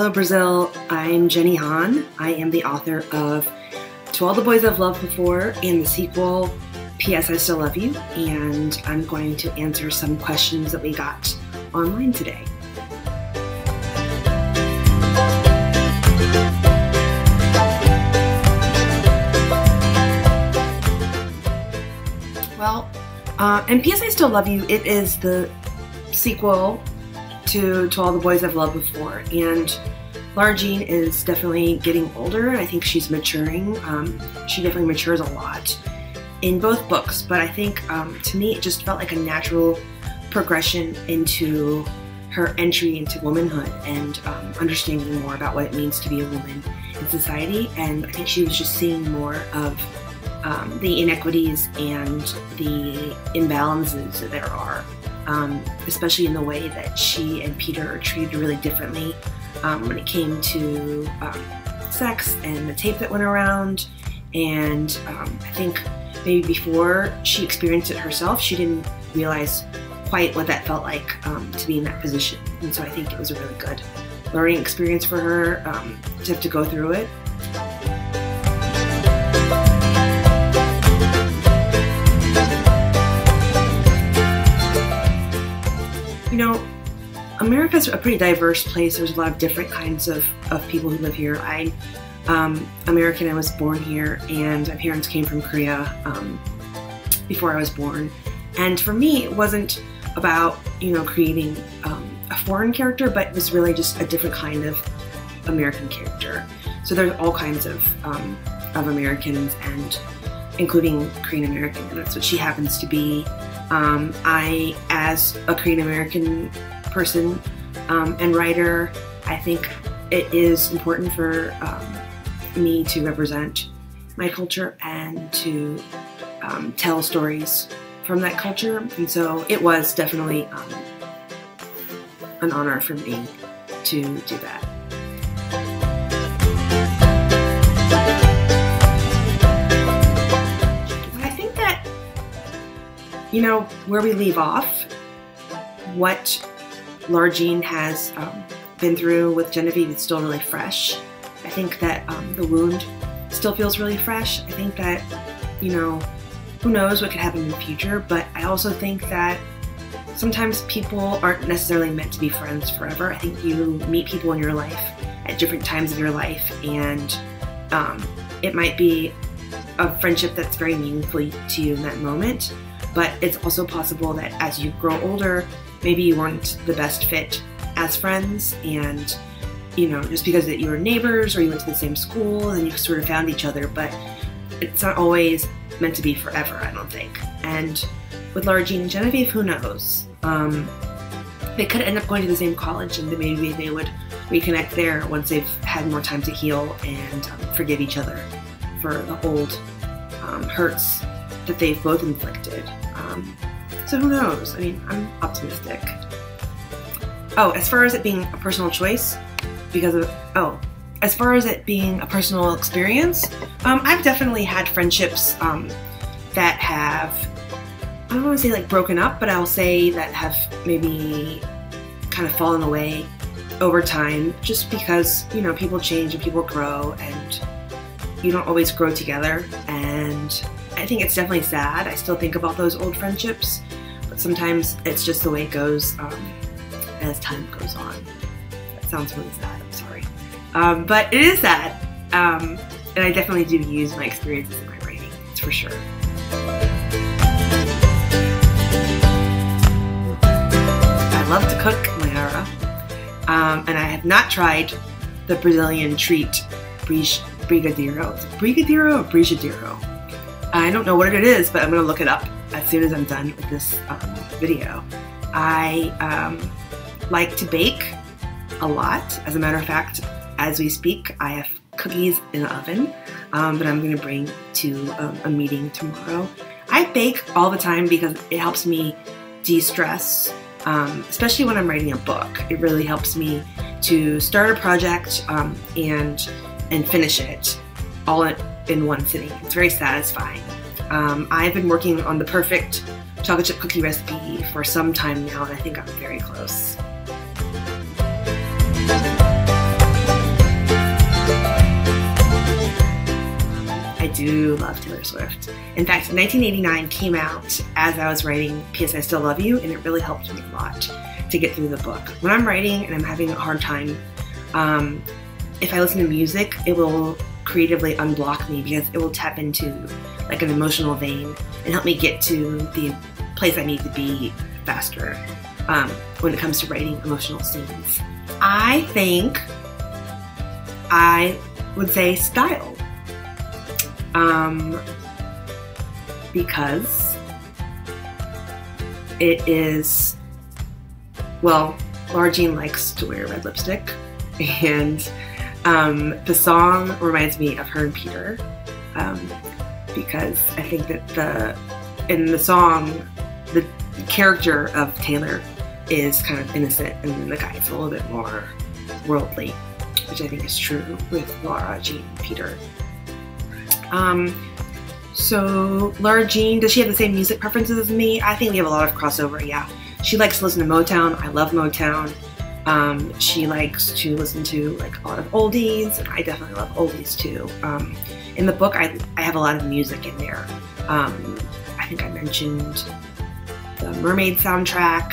Hello Brazil, I'm Jenny Han. I am the author of To All the Boys I've Loved Before and the sequel, P.S. I Still Love You, and I'm going to answer some questions that we got online today. Well, and P.S. I Still Love You, it is the sequel to All the Boys I've Loved Before, and Lara Jean is definitely getting older. I think she's maturing. She definitely matures a lot in both books, but I think to me it just felt like a natural progression into her entry into womanhood and understanding more about what it means to be a woman in society. And I think she was just seeing more of the inequities and the imbalances that there are, especially in the way that she and Peter are treated really differently when it came to sex and the tape that went around. And I think maybe before she experienced it herself, she didn't realize quite what that felt like to be in that position. And so I think it was a really good learning experience for her to have to go through it. You know, America's a pretty diverse place. There's a lot of different kinds of people who live here. I'm American. I was born here, and my parents came from Korea before I was born. And for me, it wasn't about, you know, creating a foreign character, but it was really just a different kind of American character. So there's all kinds of Americans, and including Korean American, and that's what she happens to be. I, as a Korean American person and writer, I think it is important for me to represent my culture and to tell stories from that culture. And so it was definitely an honor for me to do that. You know, where we leave off, what Lara Jean has been through with Genevieve is still really fresh. I think that the wound still feels really fresh. I think that, you know, who knows what could happen in the future, but I also think that sometimes people aren't necessarily meant to be friends forever. I think you meet people in your life at different times of your life, and it might be a friendship that's very meaningful to you in that moment. But it's also possible that as you grow older, maybe you weren't the best fit as friends, and, you know, just because that you were neighbors or you went to the same school and you sort of found each other, but it's not always meant to be forever, I don't think. And with Lara Jean and Genevieve, who knows? They could end up going to the same college, and maybe they would reconnect there once they've had more time to heal and forgive each other for the old hurts that they've both inflicted. So who knows? I mean, I'm optimistic. Oh, as far as it being a personal choice, as far as it being a personal experience, I've definitely had friendships that have, I don't want to say like broken up, but I'll say that have maybe kind of fallen away over time, just because, you know, people change and people grow, and you don't always grow together. And I think it's definitely sad. I still think about those old friendships, but sometimes it's just the way it goes as time goes on. That sounds really sad, I'm sorry. But it is sad, and I definitely do use my experiences in my writing, it's for sure. I love to cook, Lara, and I have not tried the Brazilian treat, brigadeiro. Is it brigadeiro or brigadeiro? I don't know what it is, but I'm going to look it up as soon as I'm done with this video. I like to bake a lot. As a matter of fact, as we speak, I have cookies in the oven that I'm going to bring to a meeting tomorrow. I bake all the time because it helps me de-stress, especially when I'm writing a book. It really helps me to start a project and finish it all in one sitting. It's very satisfying. I've been working on the perfect chocolate chip cookie recipe for some time now, and I think I'm very close. do love Taylor Swift. In fact, 1989 came out as I was writing P.S. I Still Love You, and it really helped me a lot to get through the book. When I'm writing and I'm having a hard time, if I listen to music, it will creatively unblock me because it will tap into like an emotional vein and help me get to the place I need to be faster when it comes to writing emotional scenes. I think I would say style. Because it is, well, Lara Jean likes to wear red lipstick, and the song reminds me of her and Peter, because I think that in the song, the character of Taylor is kind of innocent, and then the guy is a little bit more worldly, which I think is true with Lara Jean and Peter. So Lara Jean, does she have the same music preferences as me? I think we have a lot of crossover, yeah. She likes to listen to Motown. I love Motown. She likes to listen to like a lot of oldies, and I definitely love oldies too. In the book, I have a lot of music in there. I think I mentioned the Mermaid soundtrack,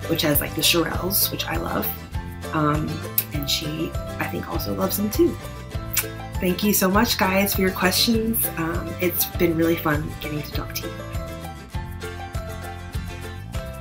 which has like the Shirelles, which I love. And she, I think, also loves them too. Thank you so much, guys, for your questions. It's been really fun getting to talk to you.